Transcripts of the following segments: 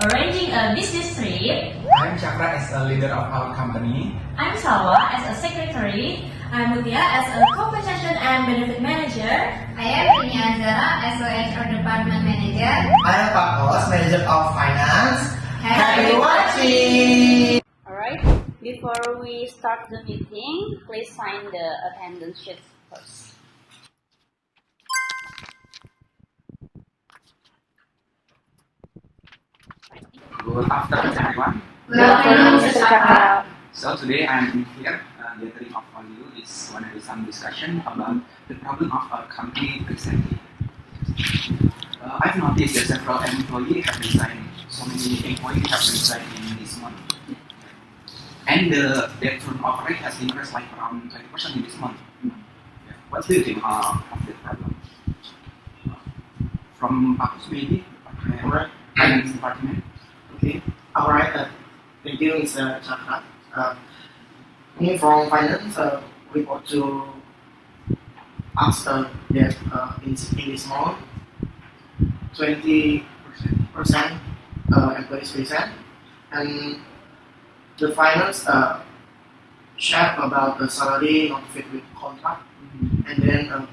arranging a business trip. I'm Chakra as a leader of our company. I'm Salwa as a secretary. I'm Mutia as a compensation and benefit manager. I am Rini Azara as a HR department manager. I am Pak Os, manager of finance. Happy watching! Alright, before we start the meeting, please sign the attendance sheet first. Good afternoon, everyone. Good afternoon, Mr. Chakra. So today I'm here gathering of all you is want to do some discussion about the problem of our company recently. I've noticed that several employees have resigned. So many employees have resigned in this month, and the turnover rate has increased like around 20% in this month. Yeah. What do you think of the problem? From Pakus maybe, Alright. finance department. Okay. Alright. Thank you, Mr. Chakra. Me from finance, we want to ask that in this month, 20% employees resign, and the finance share about the salary not fit with contract, and then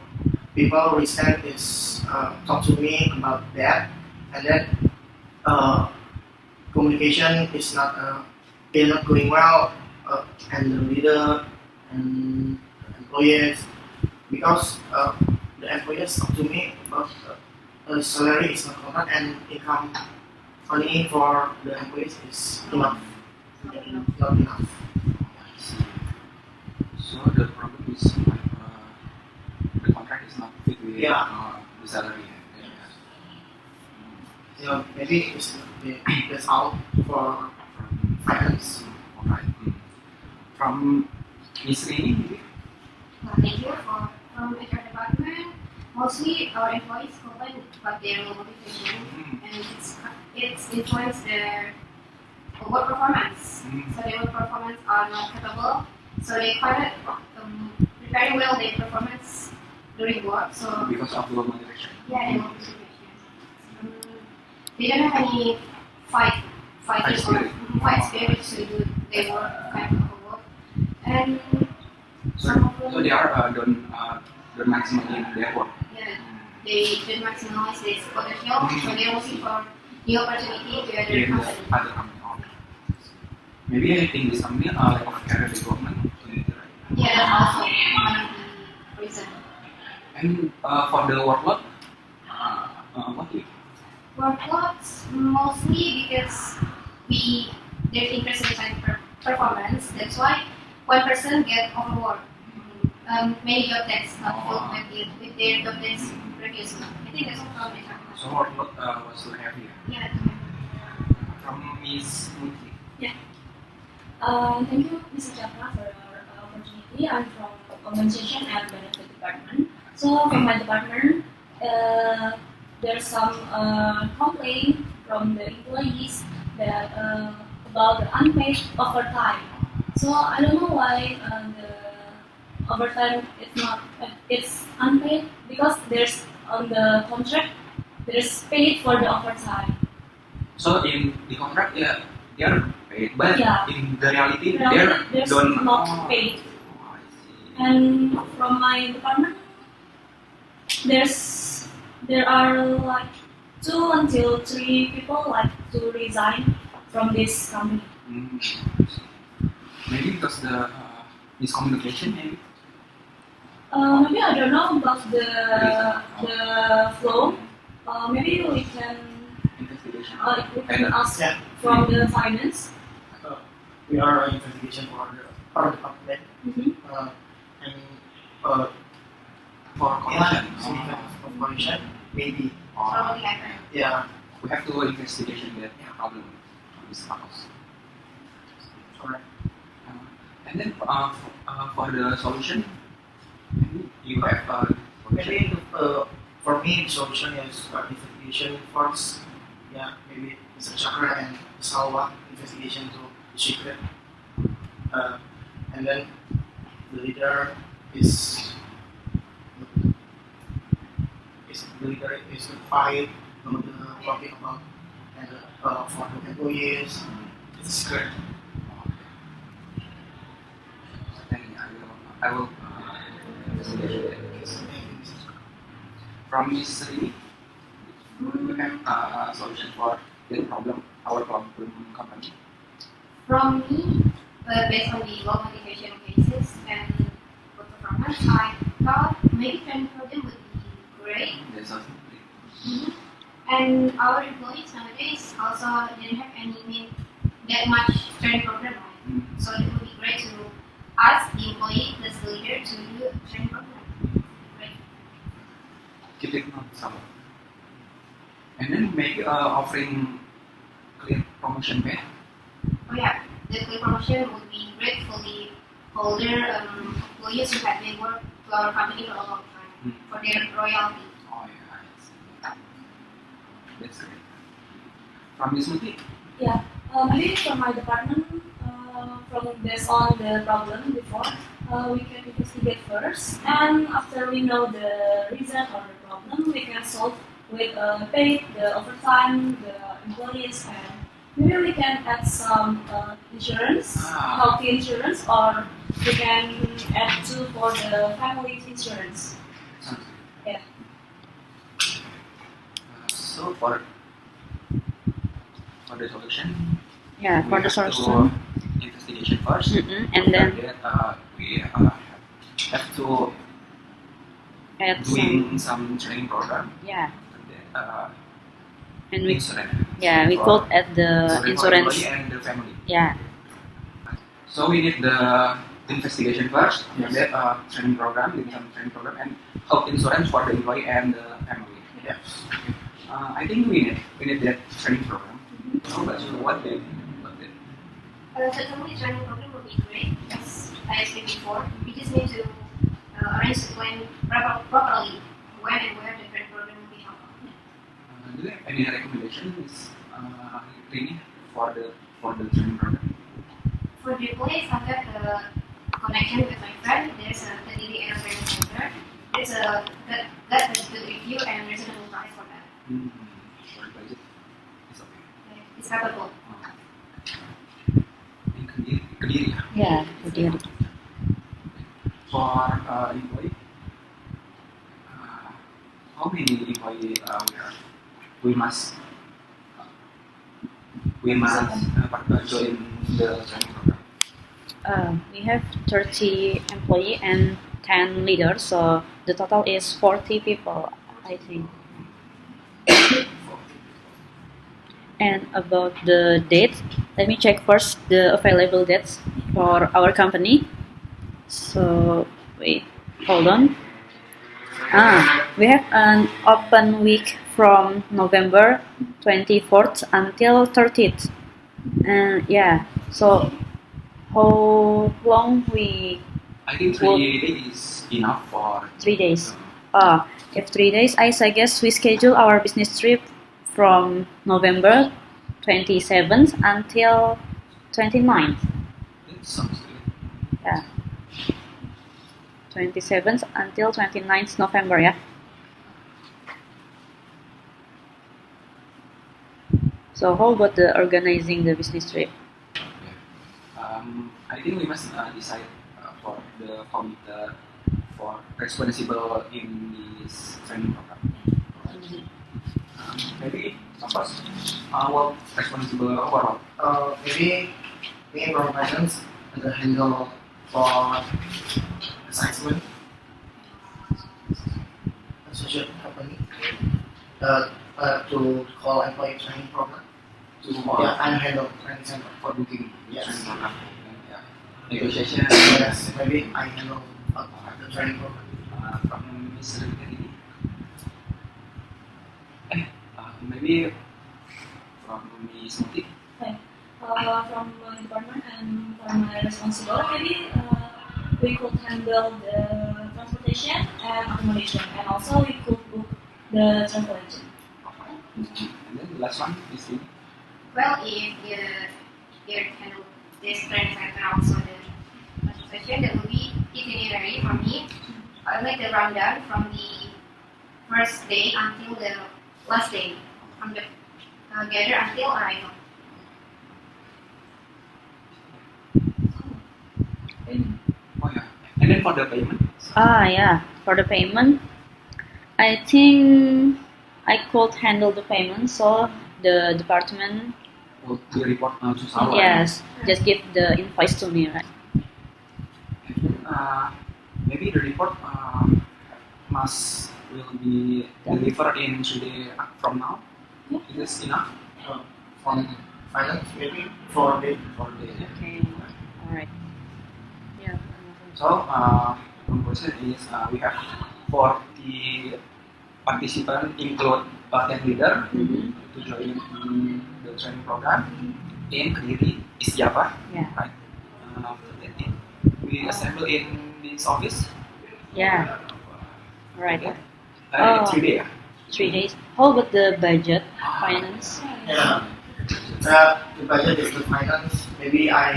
people resign is talk to me about that, and then communication is not they're not going well, and the leader and the employees, because the employees talk to me about salary is not contract and income money for the employees is enough, not enough. So the problem is like the contract is not fit with the salary. You know, maybe it's that's out for finance. Alright. From Miss Rini, maybe? Thank you. From HR department, mostly our employees complain about their low motivation and it's influenced their work performance. So their work performance are not capable. So they find it preparing well their performance during work. So Because of low motivation. yeah, they want motivation. They don't have any fight spirit. spirit to do their work kind of work. And So, some of them, so they are don't maximally their work. yeah, they did maximize their potential, so they're looking for new opportunity to other In the company. other company. Okay. Maybe I think this company lack of career development opportunity, right? Yeah, that's also one of the reasons. And for the workload, what do you? Workloads mostly because there's interest in performance. That's why one person get overworked. Many job tasks not filled with their job tasks previously. I think that's all from my company. So workload was too heavy. Yeah. From Miss Muti. Thank you, Mr. Chakra, for your opportunity. I'm from compensation and benefit department. So from my department, there's some complaint from the employees that about the unpaid overtime. So I don't know why the overtime it's unpaid, because there's on the contract there's paid for the overtime. So in the contract, yeah, they are paid, but Yeah. in the reality, There's don't. not paid. Oh, I see. And from my department, there are like 2 until 3 people like to resign from this company. Maybe because the miscommunication, maybe. Maybe I don't know about the flow. Maybe we can Investigation. ask Yeah. from the finance. We are an investigation for our department, and For corruption. significant of corruption, maybe. Probably happen. Yeah. We have to investigation that problem of this house. Correct. And then for the solution, maybe you have Maybe for me, the solution is investigation first. Yeah, maybe Mr. Chakra and Salwa investigation to the secret, and then the leader is the leader is the fight about the talking about and for the employees. It's great. Thank you. I will investigate that case. From Ms. Rini, you have a solution for the problem, our problem company. From me, based on the low motivation cases and good performance, I thought maybe training program would be great. That's also And our employees nowadays also didn't have that much training program, right? So it would be great to ask the employee plus the leader to do a training program. Right? keep it not some. And then maybe offering clear promotion pay. Oh yeah, the clear promotion would be great for the older employees who have been work to our company for a long time for their royalty. Oh yeah, I see. That's great. From Ms. Muti, Yeah, maybe from my department, from based on the problem before, we can investigate first, and after we know the reason or the problem, we can solve with pay the overtime, the employees, and maybe we can add some insurance, healthy insurance, or we can add two for the family insurance. sounds good. Yeah. So for the solution, Yeah, we for the have to solution. investigation first. And then After that, we have to add doing some, some training program. yeah, And then, and we, insurance. yeah, we For- could add the for insurance, employee and the family. yeah, So we need the investigation first, Yes. then training program, then some training program, and health insurance for the employee and the family. Yes. I think we need that training program. So but what they Certainly, training program would be great, as I explained before. We just need to arrange the plan properly when and where the training program will be held. do you have any recommendations, Rini, for the training program? For the place, I've got the connection with my friend. There's a Tadiri Air Training Center. It's a that has good review and reasonable price for that. For the budget, it's okay. It's capable. In Kediri, yeah, Kediri. for employee, how many employee we must join the training program? We have 30 employee and 10 leaders, so the total is 40 people, I think. And about the date, let me check first the available dates for our company. So, wait, hold on. We have an open week from November 24th until 30th. Yeah, so how long we I think 3 days is enough for 3 days. If 3 days, I suggest we schedule our business trip from November 27th until 29th. That sounds good. Yeah. 27th until 29th November, yeah. So how about the organizing the business trip? I think we must decide for the committee for responsible in this training program. Maybe Sampas, what responsible overall? Maybe me from finance and the handle for assessment, social company, to call employee training program. Yeah, and handle training center. For booking Yes. training program. Yeah. Negotiation. Yes, maybe I handle the training program. From Mr. Kennedy. Maybe from Ms. Muti. From my department and from my responsible, maybe we could handle the transportation and accommodation, and also we could book the travel agent. And then the last one is the Well, if you handle this training center also the transportation, that will be itinerary for me. I like the rundown from the first day until the last day, from the gather until arrival. Oh yeah. And then for the payment, Yeah, for the payment, I think I could handle the payment, so the department, will the report to Salwa. yes, just give the invoice to me, right? Maybe the report will be delivered in 3 days from now. Is this enough? From finance, maybe 4 days. 4 days. Yeah. Okay, alright. Yeah. So, conclusion is we have 40 participants, include team leader, Mhm. to join in the training program in Kediri, East Java. Yeah. Right. We assemble in this office. Yeah, alright. Okay. Oh. 3 days. 3 days. How about the budget, finance? Yeah. The budget is the finance. Maybe I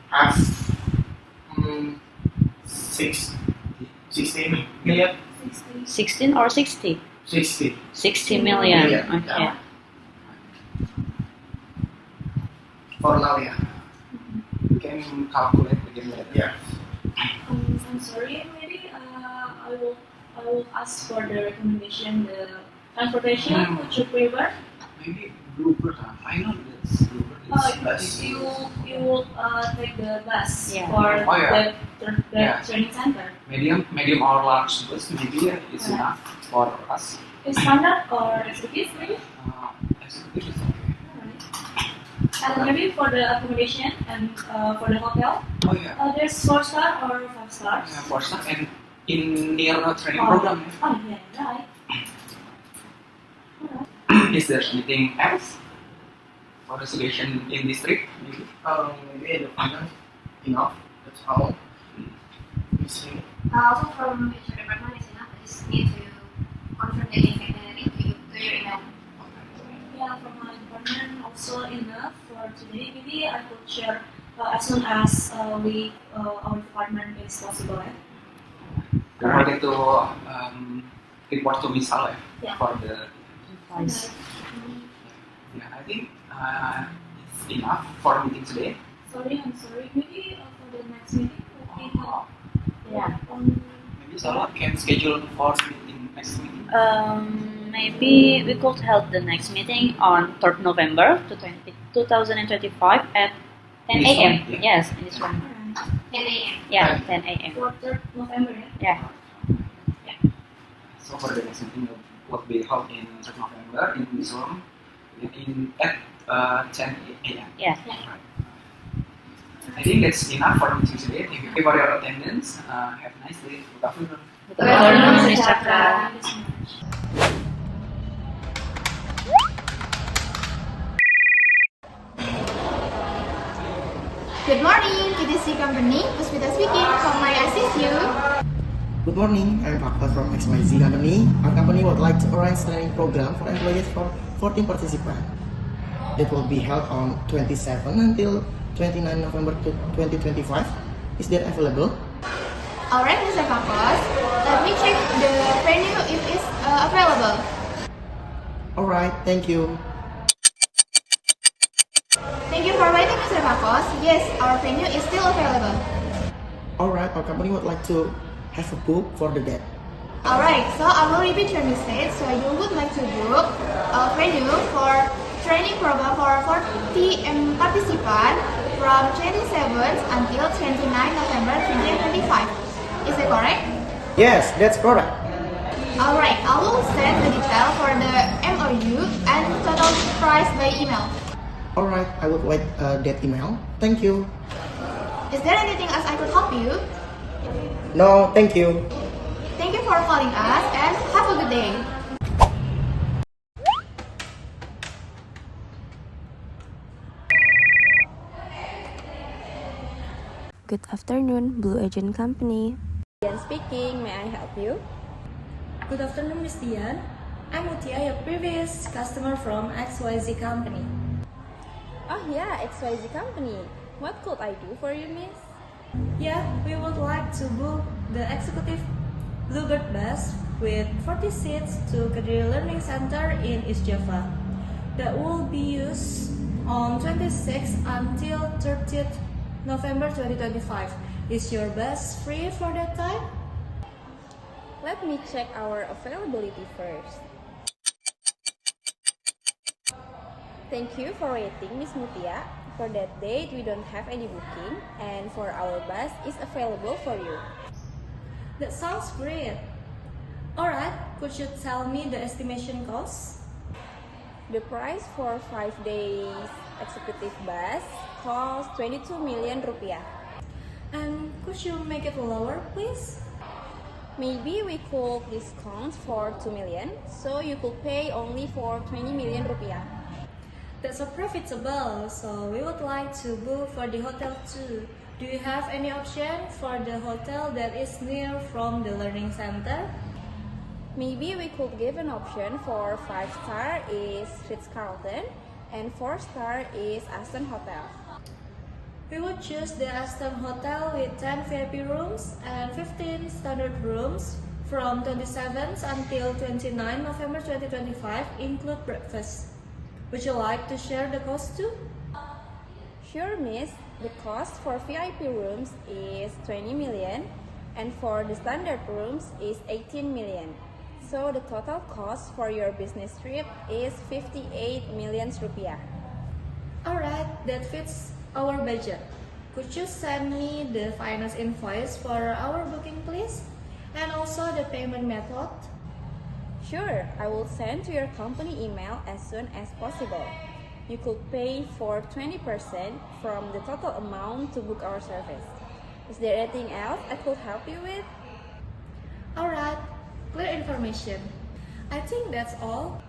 have 60 million. 16 or 60? 60. 60 million. Yeah. Okay. For now, yeah. You can calculate again later. Yeah. I'm sorry, maybe I will ask for the recommendation, the transportation to River. Maybe Bluebird. I know this Bluebird is best. You will take the bus Yeah. for Oh, yeah. the Yeah. training center. Medium or large bus maybe is enough for us. Is standard or executive maybe? Executive is okay. And maybe for the accommodation and for the hotel, Oh yeah. there's 4-star or 5 stars. Yeah, for some and in near training Oh. program. Oh yeah, right. Is there anything else for the solution in this trip? Maybe? Maybe the finance enough. That's all. You see. Also from HR department is enough. I just need to confirm the itinerary to your email. Yeah, from my department also enough for today. Maybe I could share as soon as our department is possible. We're going to report to Miss Ale Yeah. for the. Invoice. Yeah, I think it's enough for meeting today. I'm sorry. Maybe for the next meeting, we have Yeah. Maybe Salwa can schedule for meeting next meeting. Maybe we could hold the next meeting on 3rd November 2025 at 10 This a.m. one, yeah. Yes, in this one. 10 a.m. Yeah, 10 a.m. for 3rd November. Yeah. Yeah. So for the next meeting will be held in 3rd November in this room at 10 a.m. Yeah. I think that's enough for meeting today. Thank you for your attendance. Have a nice day. Good afternoon. Good afternoon, Mr. Kral. Thank you so much. Good morning, EDC company. Puspita speaking. How may I assist you? Good morning, I'm Fakfar from XYZ Company. Our company would like to arrange training program for employees for 14 participants. It will be held on 27 until 29 November 2025. Is that available? Alright, Mr. Fakos. Let me check the venue if it's available. Alright, thank you. Thank you for waiting, Mr. Fakos. Yes, our venue is still available. Alright, our company would like to have a book for the date. Alright, so I will repeat your message. So you would like to book a venue for training program for 40 participants from 27th until 29 November 2025. Is that correct? Yes, that's correct. Alright, I will send the detail for the MOU and total price by email. Alright, I will wait that email. Thank you. Is there anything else I could help you? No, thank you. Thank you for calling us and have a good day. Good afternoon, Blue Agent Company. Dian speaking, may I help you? Good afternoon, Miss Dian. I'm Mutia, your previous customer from XYZ Company. Oh yeah, XYZ Company. What could I do for you, miss? Yeah, we would like to book the executive Bluebird bus with 40 seats to Kediri Learning Center in East Java. that will be used on 26th until 30th November 2025. Is your bus free for that time? Let me check our availability first. Thank you for waiting, Miss Mutia. For that date, we don't have any booking, and for our bus is available for you. That sounds great. Alright, could you tell me the estimation cost? The price for 5 days executive bus costs 22 million rupiah. And could you make it lower, please? Maybe we could discount for 2 million, so you could pay only for 20 million rupiah. That's so profitable, so we would like to book for the hotel too. Do you have any option for the hotel that is near from the learning center? Maybe we could give an option for 5-star is Ritz-Carlton and 4-star is Aston Hotel. We would choose the Aston Hotel with 10 VIP rooms and 15 standard rooms from 27th until 29 November 2025, include breakfast. Would you like to share the cost too? Sure, miss. The cost for VIP rooms is 20 million and for the standard rooms is 18 million. So the total cost for your business trip is 58 million rupiah. Alright, that fits our budget. Could you send me the finance invoice for our booking, please? And also the payment method? Sure, I will send to your company email as soon as possible. You could pay for 20% from the total amount to book our service. Is there anything else I could help you with? Alright, clear information. I think that's all.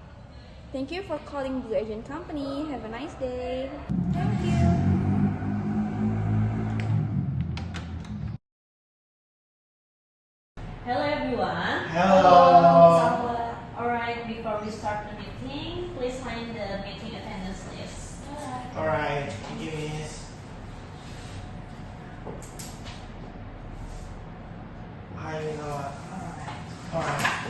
Thank you for calling Blue Agent Company. Have a nice day. Thank you. Hello everyone. Hello. Alright, before we start the meeting, please sign the meeting attendance list. Alright, thank you, Miss. Hi, Noah. Alright.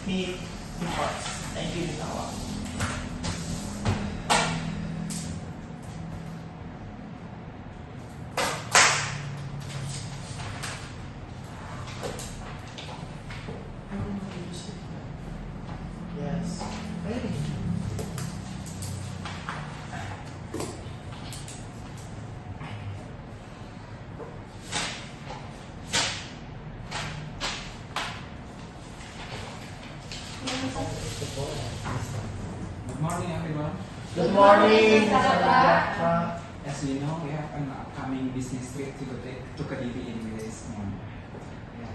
Meet first. Thank you, Noah. Yes. Ready. Good morning, everyone. Good morning, Mr. Jafra. As we know, we have an upcoming business trip to Kediri in this morning.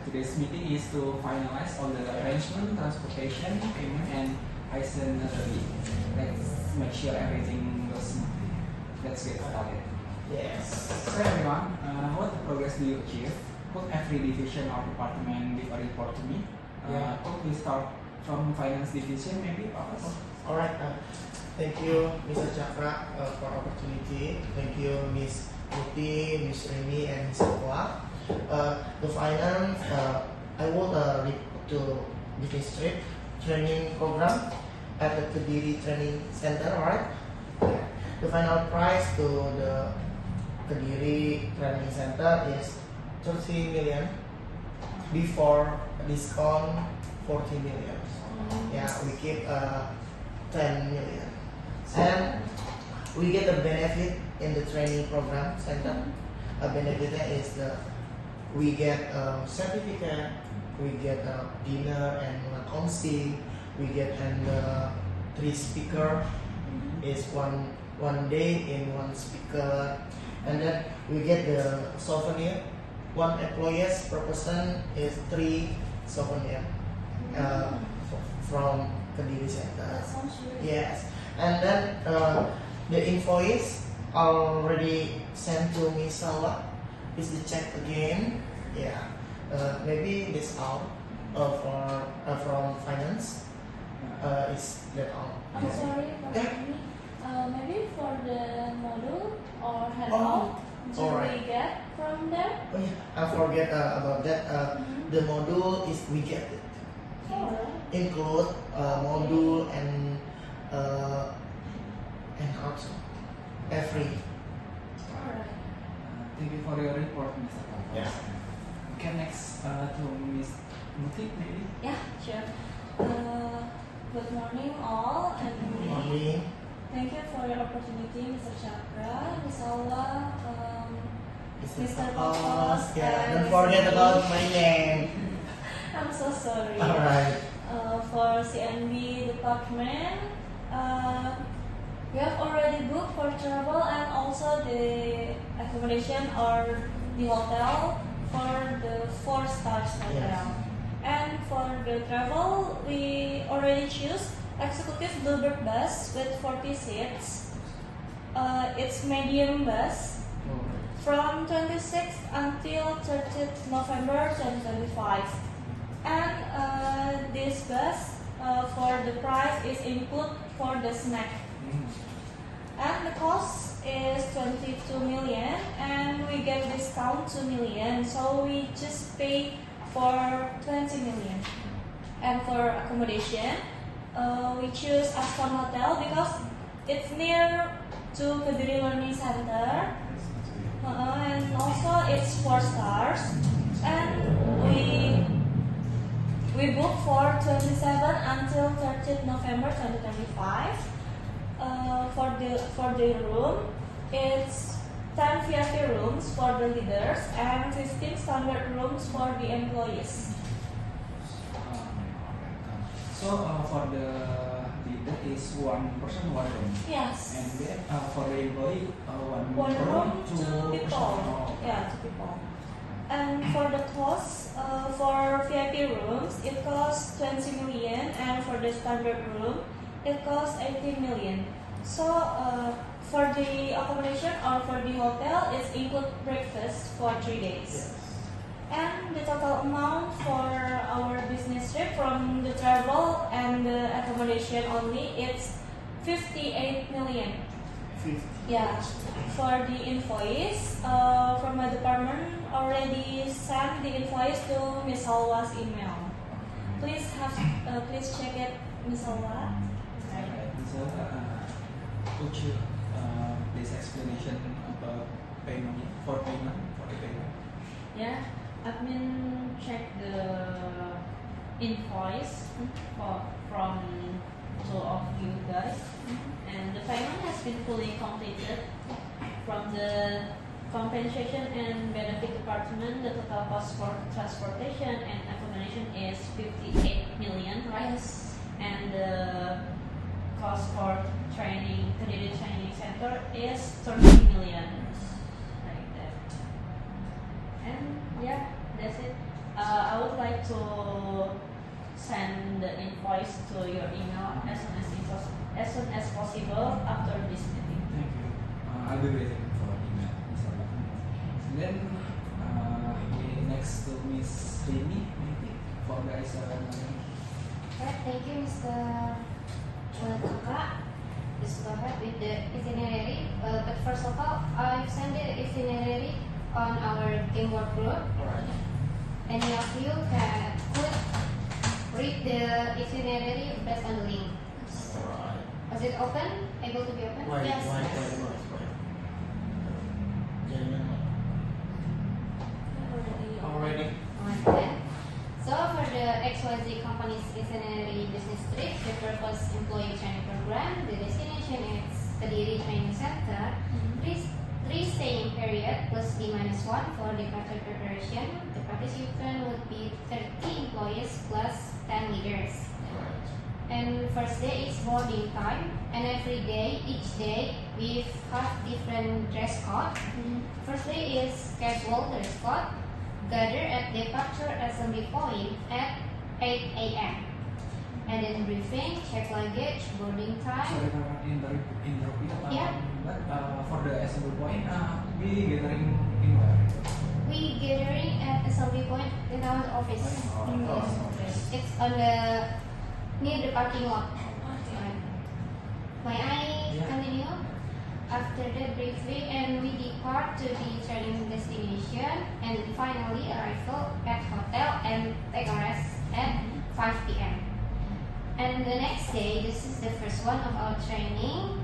Today's meeting is to finalize all the arrangement, transportation, payment, and itinerary. Let's make sure everything goes smoothly. Let's get started. Yes. So everyone, what progress do you achieve? Could every division or department give a report to me? Could we start from finance division maybe? Alright. Thank you, Mr. Jafra, for opportunity. Thank you, Miss Muti, Miss Remy, and Miss Aqua. The finance, I will report to business trip training program at the Kediri Training Center. Alright. The final price to the Kediri Training Center is 30 million. Before discount 40 million. Yeah, we keep 10 million. And we get a benefit in the training program center. A benefit is we get a certificate, we get a dinner and counseling, we get 3 speaker is one day in 1 speaker, and then we get the souvenir. 1 employees per person is 3 souvenir from Kediri Center. That sounds really Yes, and then the invoice already sent to Miss Sawa. Is the check again? Yeah, maybe this all from finance. Is that all? I'm sorry, maybe for the module or handout, do alright. we get from there? Oh yeah, I forget about that. The module is we get it. Include module and and also every. Alright. Thank you for your report, Mr. Kapos. Yeah. Okay, next to Miss Muti, maybe. Yeah, sure. Good morning all, and Morning. thank you for your opportunity, Mr. Chakra, Miss Aula, Mr. Kapos, Yeah, and don't forget about my name. I'm so sorry. Alright. For CNB department, we have already booked for travel and also the accommodation or the hotel for the 4 stars hotel. Yes. And for the travel, we already choose executive Bluebird bus with 40 seats. It's medium bus from 26th until 30th November 2025. And this bus for the price is include for the snack. And the cost is 22 million and we get discount 2 million, so we just pay for 20 million. And for accommodation, we choose Aston Hotel because it's near to Kediri Learning Center, and also it's 4 stars. And we book for 27 until 30th November 2025. For the room, it's 10 VIP rooms for the leaders and 15 standard rooms for the employees. So for the leader is 1 person, 1 room. Yes. And then for the employee, 1 room, 2 people. person. Yeah, 2 people. And for the cost, for VIP rooms, it costs 20 million, and for the standard room, it costs 18 million. So for the accommodation or for the hotel, it's include breakfast for 3 days. And the total amount for our business trip from the travel and the accommodation only, it's 58 million. 50. Yeah, for the invoice, from my department already sent the invoice to Miss Alwa's email. Please check it, Miss Alwa. So, could you please explanation about payment for the payment? Yeah, admin check the invoice from 2 of you guys, and the payment has been fully completed. From the compensation and benefit department, the total cost for transportation and accommodation is 58 million, right? Yes. And the cost for training, Kediri Training Center is 30 million. Like that. And yeah, that's it. I would like to send the invoice to your email as soon as possible after this meeting. Thank you. I'll be waiting for email. Then next to Miss Rini, maybe for guys. Thank you, Mr. Chaka. Just go ahead with the itinerary. But first of all, I've sent the itinerary on our teamwork group. Any of you could read the itinerary based on the link. Was it open? Able to be open? Yes. Already. Okay. So for the XYZ company's itinerary business trip, the purpose employee training program, the destination is Kediri Training Center, 3 staying period plus D-1 for departure preparation. The participant would be 30 employees plus 10 leaders. And first day is boarding time, and every day, each day, we have different dress code. First day is casual dress code, gather at departure assembly point at 8 a.m. And then briefing, check luggage, boarding time. Sorry for interrupt you. Yeah. But for the assembly point, we gathering in where? We gathering at assembly point in our office. It's on the near the parking lot. May I continue? After that briefing, and we depart to the training destination, and finally arrival at hotel and take a rest at 5 p.m. And the next day, this is the first one of our training.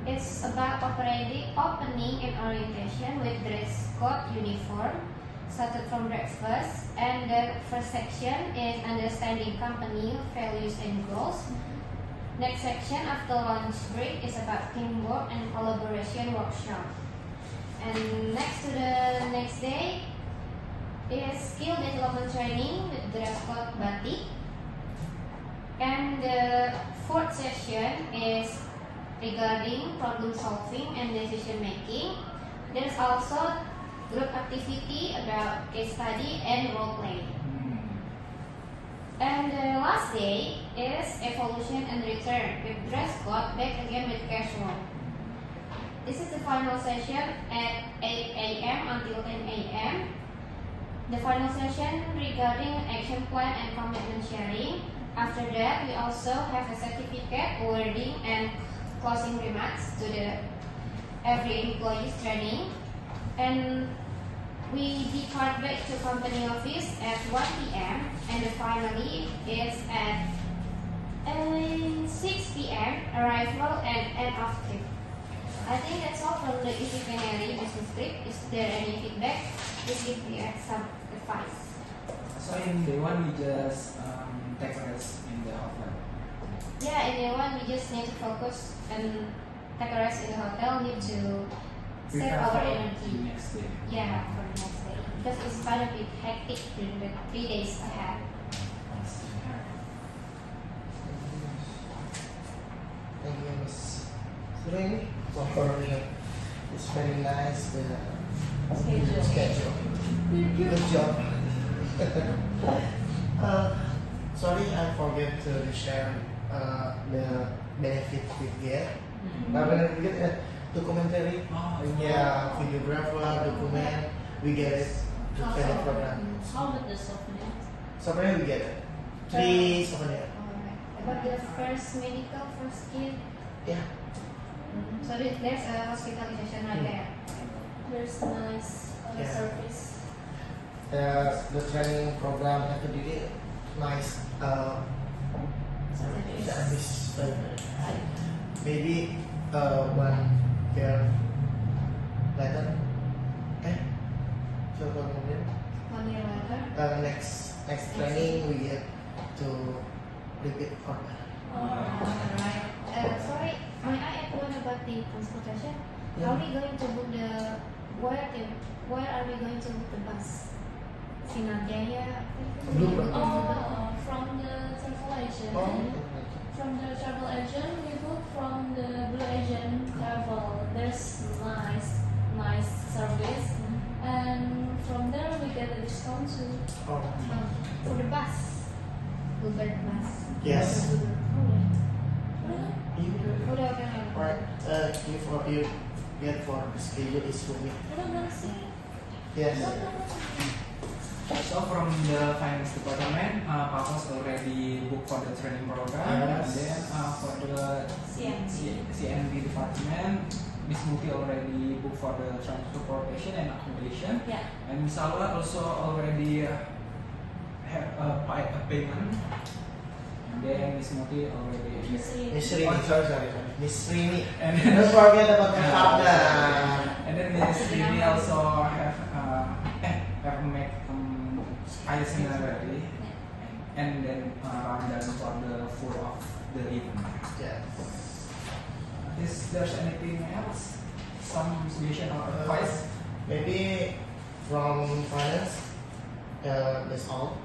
It's about opening and orientation with dress code uniform, started from breakfast, and the first section is understanding company values and goals. Next section after lunch break is about teamwork and collaboration workshop. And next to the next day is skill development training with dress code batik. And the fourth session is regarding problem solving and decision making. There's also group activity about case study and role play. And the last day is evolution and return with dress code back again with casual. This is the final session at 8 a.m. until 10 a.m. The final session regarding action plan and commitment sharing. After that, we also have a certificate, awarding, and closing remarks to the every employee's training. And we depart back to company office at 1 p.m. and finally is at 6 p.m. arrival and end of trip. I think that's all from the disciplinary business trip. Is there any feedback? Please give me some advice. So in day one we just take rest in the hotel. Yeah, in day one we just need to focus and take a rest in the hotel. Need to save Prepare our for energy. the next day. Yeah, for the next day because it's quite a bit hectic during the 3 days ahead. Thank you, Miss Surini, for it's very nice the schedule. Good job. Sorry, I forget to share the benefits we get. Benefit we get documentary. Yeah, videographer, document. We get it. The training program. How about the software? Software we get it. 3 software. About the first medical, first kid. Yeah. So there's a hospitalization right there. There's nice Yeah. service. The training program at the nice service. Maybe one year later. Okay. So kemudian 1 year later. next training we get to repeat further. Alright. Sorry, may I add one about the transportation? Yeah. Are we going to book the where are we going to book the bus? Sinarjaya. From the travel agent. From the travel agent, we book from the Blue Agent Travel. There's nice service, and from there we get a discount too. For the bus. Uber bus. Yes. Udah oke. Right. You get for the schedule is for me. Yes. So from the finance department, Papos already booked for the training program, Yes. and then for the CNB department, Miss Muti already booked for the transportation and accommodation, Yeah. and Salwa also already have a payment, and then Miss Muti already. Miss Rini, sorry. Miss Rini. And Don't forget about the partner. And then Miss Rini also have made itinerary, and then rundown for the full of the event. Yes. Is there anything else? Some suggestion or advice? Maybe from finance, that's all.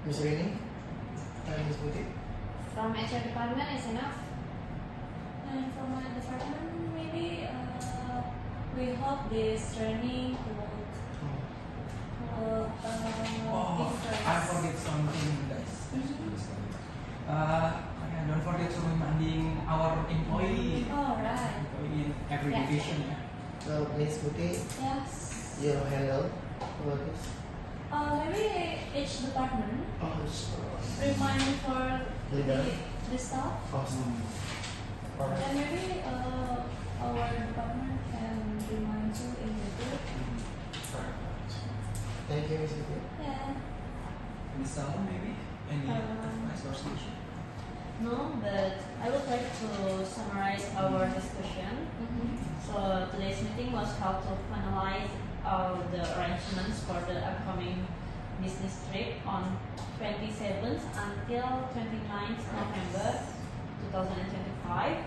Miss Rini and Miss Putih. From HR department is enough. And from my department, maybe we hope this training will I forget something, guys. Don't forget to reminding our employee. Alright. Employee in every Yeah. division. Yeah. So Miss Putih, Yes. you handle about this. Maybe each department Oh, so remind for Leader. the staff, awesome. Alright. and maybe our department can remind you in the group. Thank you, Miss Putih. Yeah. Miss Salwa, maybe any advice or suggestion? No, but I would like to summarize our discussion. So today's meeting was held to finalize the arrangements for the upcoming business trip on 27th until 29th November 2025.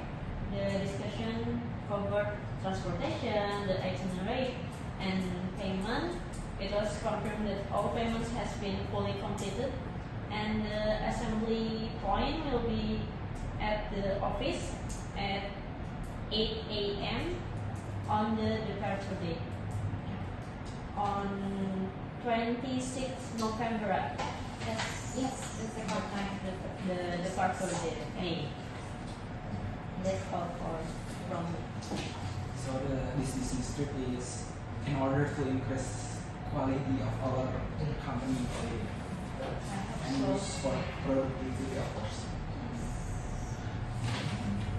The discussion covered transportation, the itinerary, and payment. It was confirmed that all payments has been fully completed, and the assembly point will be at the office at 8 a.m. on the departure date. On 26th November, right? Yes, that's the time the departure date. That's all from me. So this business trip is in order to increase quality of our company and use for productivity, of course.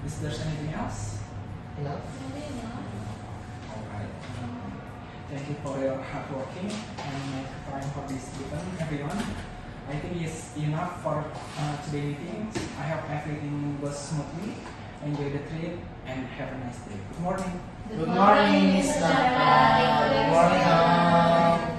Is there anything else? Enough. Alright. Thank you for your hard working and make time for this event, everyone. I think it's enough for today's meeting. I hope everything goes smoothly. Enjoy the trip and have a nice day. Good morning. Good morning, Mr. Good morning, all.